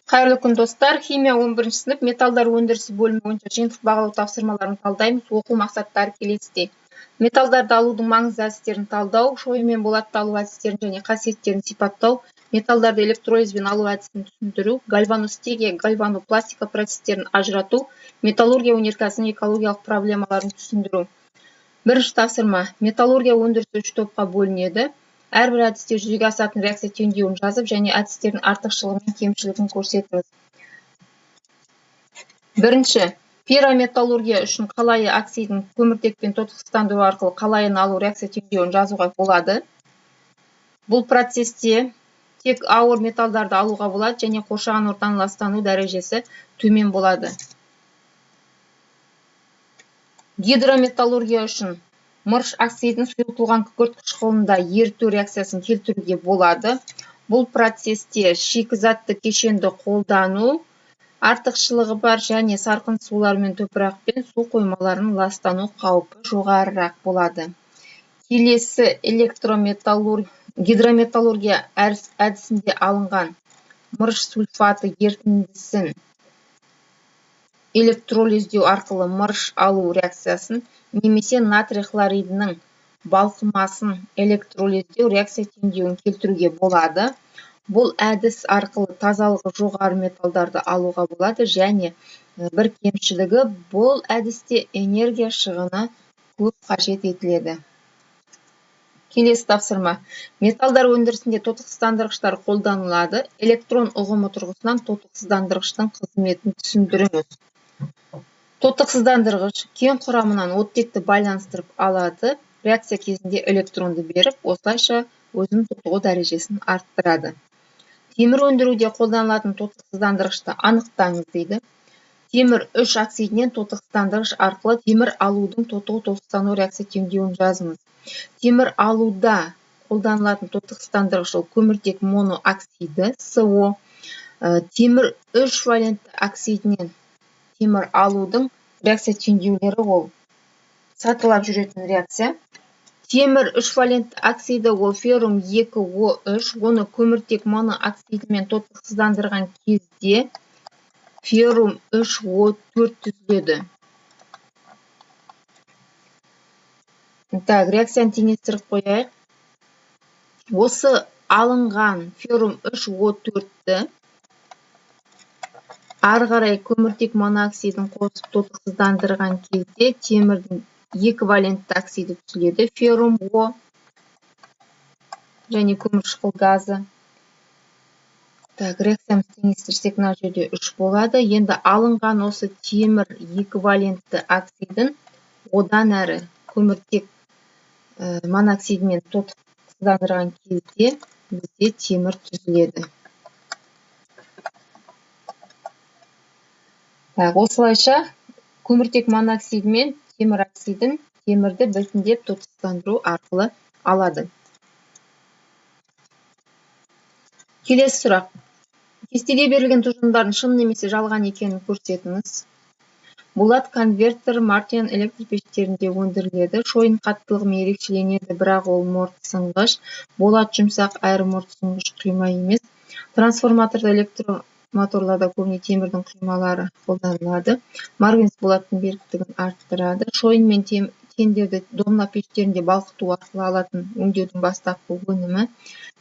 Қайырлы күн достар. Химия 11 сынып металдар өндірісі бөлімі бойынша жиынтық бағалау тапсырмаларын талдаймыз. Оқу мақсаттары келесідей. Металдарды алудың маңызды әдістерін талдау, шойынмен болатты алу әдістерін және қасиеттерін сипаттау, металдарды электролизбен алу әдісін түсіндіру, гальваностегия, гальванопластика процестерін ажырату, металлургия өнеркәсібінің экологиялық проблемаларын түсіндіру. Бірінші тапсырма. Металлургия өндірісі 3 топқа бөлінеді. Әрбір әдісте жүзеге асатын реакция теңдеуін жазып, және әдістердің артықшылығы мен кемшілігін көрсетіңіз. Бірінші, пирометаллургия үшін қалайы оксидін көміртекпен тотықсыздандыру арқылы қалайын алу реакция теңдеуін жазуға болады. Бұл процесте тек ауыр металдарды алуға болады, және қоршаған ортаның ластану дәрежесі төмен болады. Гидрометаллургия үшін мырыш оксидін сұйылтылған күкірт қышқылында еріту реакциясын келтіруге болады. Бұл процесте шикізатты кешенді қолдану артықшылығы бар, және сарқын сулар мен топырақпен су қоймаларының ластану қаупі жоғарырақ болады. Келесі гидрометаллургия әдісінде алынған мырыш сульфаты ерітіндісін электролиздеу арқылы мырыш алу реакциясын, немесе натрий хлоридінің балқымасын электролиздеу реакция теңдеуін келтіруге болады. Бұл әдіс арқылы тазалығы жоғары металдарды алуға болады, және бір кемшілігі бұл әдісте энергия шығыны көп қажет етіледі. Келесі тапсырма. Металдар өндірісінде тотықсыздандырғыштар қолданылады. Электрон ұғымы тұрғысынан тотықсыздандырғыштың қызметін түсіндіріңіз. Тотықсыздандырғыш кен құрамынан оттекті байланыстырып алады, реакция кезінде электронды беріп, осылайша өзінің тотығу дәрежесін арттырады. Темір өндіруде қолданылатын тотықсыздандырғышты анықтаңыз дейді. Темір 3 оксидінен тотықсыздандырғыш арқылы темір алудың тотығу-тотықсыздану реакция теңдеуін жазыңыз. Темір алуда қолданылатын тотықсыздандырғыш ол көміртек монооксиді, СО. Темір 3 валентті оксидінен темір алудың реакция теңдеулері ол сатылап жүретін реакция. Темір 3 валентті оксиді ол феррум 2O3, оны көміртек монооксидімен тотықсыздандырған кезде феррум 3O4 түзіледі. Реакцияны теңестіріп қояйық. Осы алынған феррум 3O4-ті ары қарай көміртек монооксидін қосып тотықсыздандырған кезде темірдің 2 валентті оксиді түзіледі, феррум О және көмірқышқыл газы. Реакциямыз теңестірсек, мына жерде 3 болады. Енді алынған осы темір 2 валентті оксидін одан әрі көміртек моноксидімен тотықсыздандырған кезде бізде темір түзіледі. Осылайша көміртек моноксидімен темір оксидін темірді біртіндеп тотықсыздандыру арқылы алады. Келесі сұрақ. Кестеде берілген тұжырымдардың шын немесе жалған екенін көрсетіңіз. Болат конвертер Мартин электр пештерінде өндіріледі. Шойын қаттылығымен ерекшеленеді, бірақ ол морт-сынғыш. Болат жұмсақ әрі морт-сынғыш құйма емес. Трансформаторда электромоторларда көбіне темірдің құймалары қолданылады. Марганец болаттың беріктігін арттырады. Шойын мен тендерді домна пештерінде балқыту арқылы алатын өңдеудің бастапқы өнімі.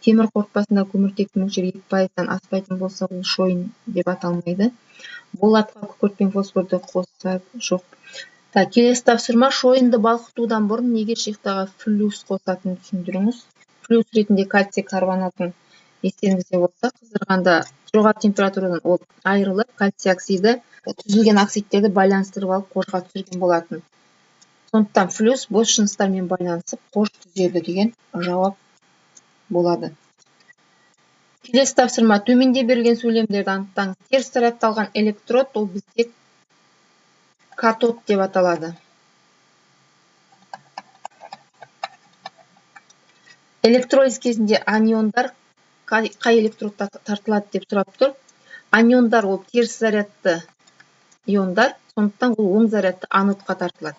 Темір қорытпасында көміртектің мөлшері 2%-дан аспайтын болса, бұл шойын деп аталмайды. Болатқа күкірт пен фосфорды қосса жоқ. Келесі тапсырма. Шойынды балқытудан бұрын неге шихтаға флюс қосатынын түсіндіріңіз. Флюс ретінде кальций карбонатын естеріңізде болса, қыздырғанда жоғары температурадан ол айырылып, кальций оксиді түзілген оксидтерді байланыстырып алып қожға түсірген болатын. Сондықтан флюс бос жыныстармен байланысып қож түзеді деген жауап болады. Келесі тапсырма. Төменде берілген сөйлемдерді анықтаңыз. Теріс зарядталған электрод ол бізде катод деп аталады. Электролиз кезінде аниондар қай электродта тартылады деп сұрап тұр. Аниондар ол теріс зарядты иондар, сондықтан ол оң зарядты анодқа тартылады.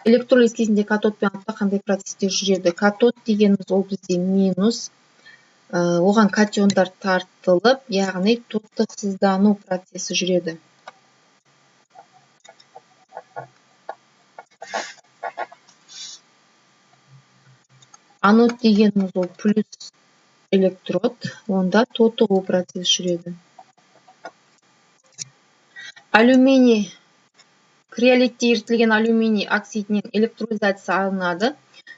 Электролиз кезінде катод пен анодта қандай процестер жүреді? Катод дегеніміз ол бізде минус, оған катиондар тартылып, яғни тотықсыздану процесі жүреді. Анод дегеніміз ол плюс электрод, онда тотығу процесі жүреді. Алюминий, криолитте ерітілген алюминий оксидінен электролизация алынады.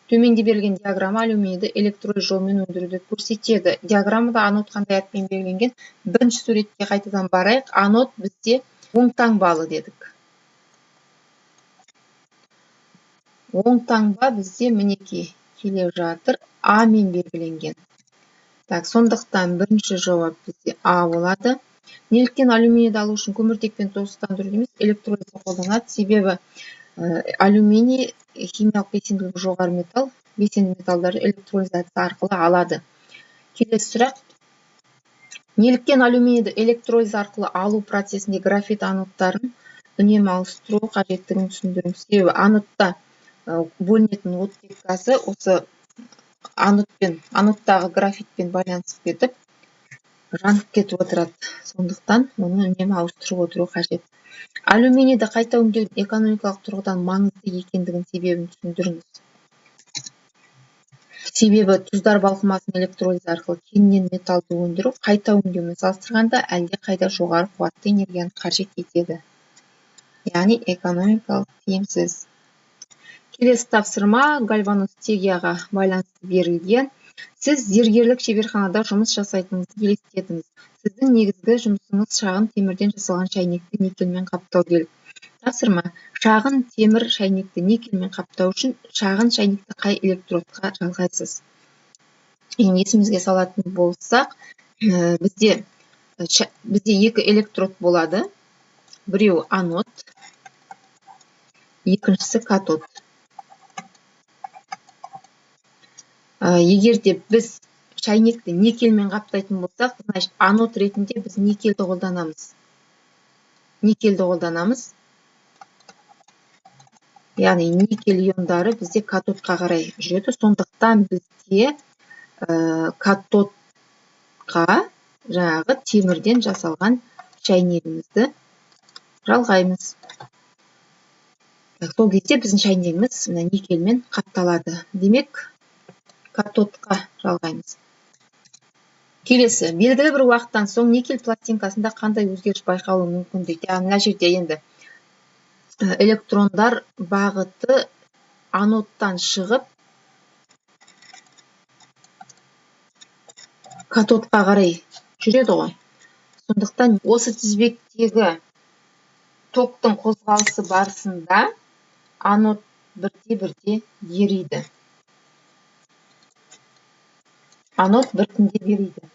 Төменде берілген диаграмма алюминийді электролиз жолымен өндіруді көрсетеді. Диаграммада анод қандай атпен белгіленген? Бірінші суретке қайтадан барайық. Анод бізде оң таңбалы дедік. Оң таңба бізде мінекей келе жатыр. А мен белгіленген. Сондықтан бірінші жауап бізде А болады. Неліктен алюминийді алу үшін көміртекпен тотықсыздандыру емес, электролизді қолданады? Себебі алюминий химиялық белсенділігі жоғары металл, белсенді металдарды электролизация арқылы алады. Келесі сұрақ. Неліктен алюминийді электролиз арқылы алу процесінде графит анодтарын үнемі ауыстыру қажеттігін түсіндіріңіз. Себебі анодта бөлінетін оттек газы осы анодтағы графитпен байланысып кетіп, жанып кетіп отырады. Сондықтан оны үнемі ауыстырып отыру қажет. Алюминийді қайта өңдеудің экономикалық тұрғыдан маңызды екендігін себебін түсіндіріңіз. Себебі тұздар балқымасының электролиз арқылы кеннен металлды өндіру қайта өңдеумен салыстырғанда әлде қайда жоғары қуатты энергияны қажет етеді. Яғни экономикалық тиімсіз. Келесі тапсырма гальваностегияға байланысты берілген. Сіз зергерлік шеберханада жұмыс жасайтыныңызды елестетіңіз. Сіздің негізгі жұмысыңыз шағын темірден жасалған шайнекті никельмен қаптау делік. Тапсырма. Шағын темір шайнекті никельмен қаптау үшін шағын шайнекті қай электродқа жалғайсыз? Есімізге салатын болсақ, бізде екі электрод болады. Біреу анод, екіншісі катод. Егер де біз шайнекті никельмен қаптайтын болсақ, значит, анод ретінде біз никельді қолданамыз. Яғни никель иондары бізде катодқа қарай жүреді. Сондықтан бізде катодқа жаңағы темірден жасалған шайнегімізді жалғаймыз. Сол кезде біздің шайнегіміз никельмен қапталады. Демек, катодқа жалғаймыз. Келесі, белгілі бір уақыттан соң никель пластинкасында қандай өзгеріс байқалуы мүмкін дейді. Мына жерде енді электрондар бағыты анодтан шығып катодқа қарай жүреді ғой. Сондықтан осы тізбектегі токтың қозғалысы барысында анод бірте-бірте ериді. Анод біртіндеп ериді.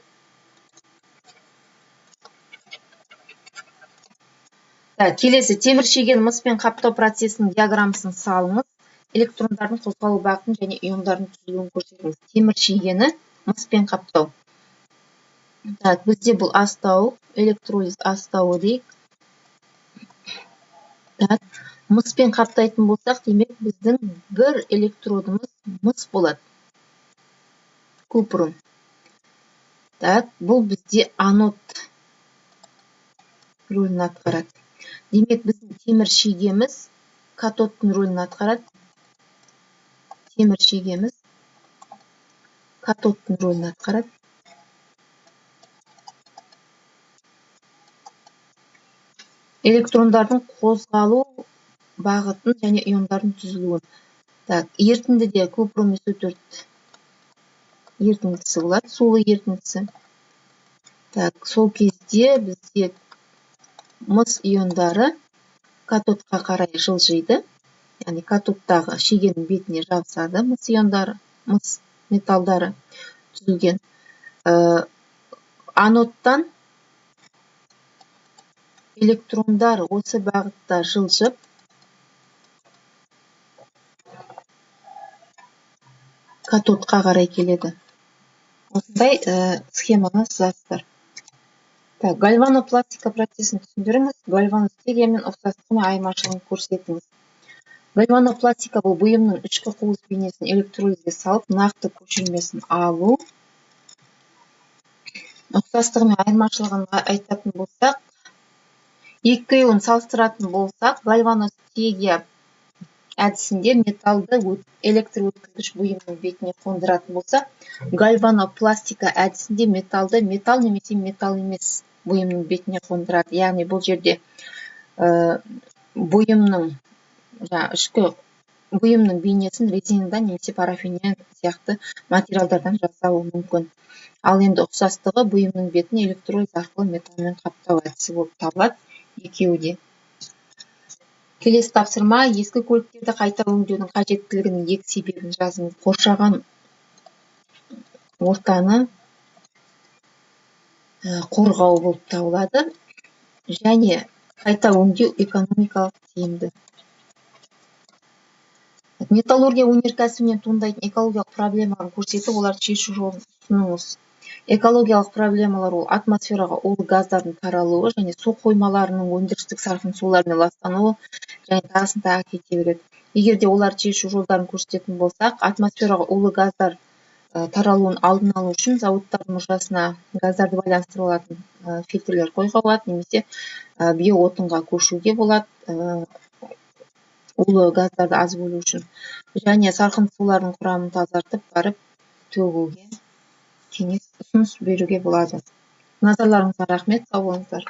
Келесі, темір шеген мыспен қаптау процесінің диаграммасын салыңыз. Электрондардың қозғалу бағытын және иондардың түзілуін көрсетіңіз. Темір шегені мыспен қаптау. Бізде бұл астау, электролиз астауы дейік. Мыспен қаптайтын болсақ, демек біздің бір электродымыз мыс болады. Купрум. Бұл бізде анод рөлін атқарады. Демек біздің темір шегеміз катодтың рөлін атқарады. Темір шегеміз катодтың рөлін атқарады. Электрондардың қозғалу бағытын және иондардың түзілуін. Ерітіндіде купрум SO4 ерітіндісі болады, сулы ерітіндісі. Сол кезде бізде мыс иондары катодқа қарай жылжиды. Яғни катодтағы шегенің бетіне жабысады мыс иондары, мыс металдары түзілген. Анодтан электрондар осы бағытта жылжып катодқа қарай келеді. Осындай схеманы сызасыздар. Гальванопластика процесін түсіндіріңіз. Гальваностегиямен ұқсастығы мен айырмашылығын көрсетіңіз. Гальванопластика бұл бұйымның ішкі құбылыс бейнесін электролизге салып, нақты көшірмесін алу. ұқсастығы мен айырмашылығын айтатын болсақ, екеуін салыстыратын болсақ, гальваностегия әдісінде металлды электр өткізгіш бұйымның бетіне қондыратын болса, гальванопластика әдісінде металлды металл немесе металл емес бұйымның бетіне қондырады. Яғни бұл жерде бұйымның ішкі бұйымның бейнесін резинадан немесе парафиннен сияқты материалдардан жасауы мүмкін. Ал енді ұқсастығы бұйымның бетін электролиз арқылы металлмен қаптау әдісі болып табылады екеуі де. Келесі тапсырма: ескі көліктерді қайта өңдеудің қажеттілігінің екі себебін жазыңыз. Қоршаған ортаны қорғау болып табылады және қайта өңдеу экономикалық тиімді. Металлургия өнеркәсібінен туындайтын экологиялық проблемаларын көрсетіп, оларды шешу жолын ұсыныңыз. Экологиялық проблемалар ол атмосфераға улы газдардың таралуы және су қоймаларының өндірістік сарқын сулармен ластануы және тағысын тағы кете береді. Егер де оларды шешу жолдарын көрсететін болсақ, атмосфераға улы газдар таралуын алдын алу үшін зауыттардың мұржасына газдарды байланыстыра алатын фильтрлер қоюға болады, немесе биоотынға көшуге болады, улы газдарды аз бөлу үшін, және сарқын сулардың құрамын тазартып барып төгуге кеңес ұсыныс беруге болады. Назарларыңызға рахмет, сау болыңыздар.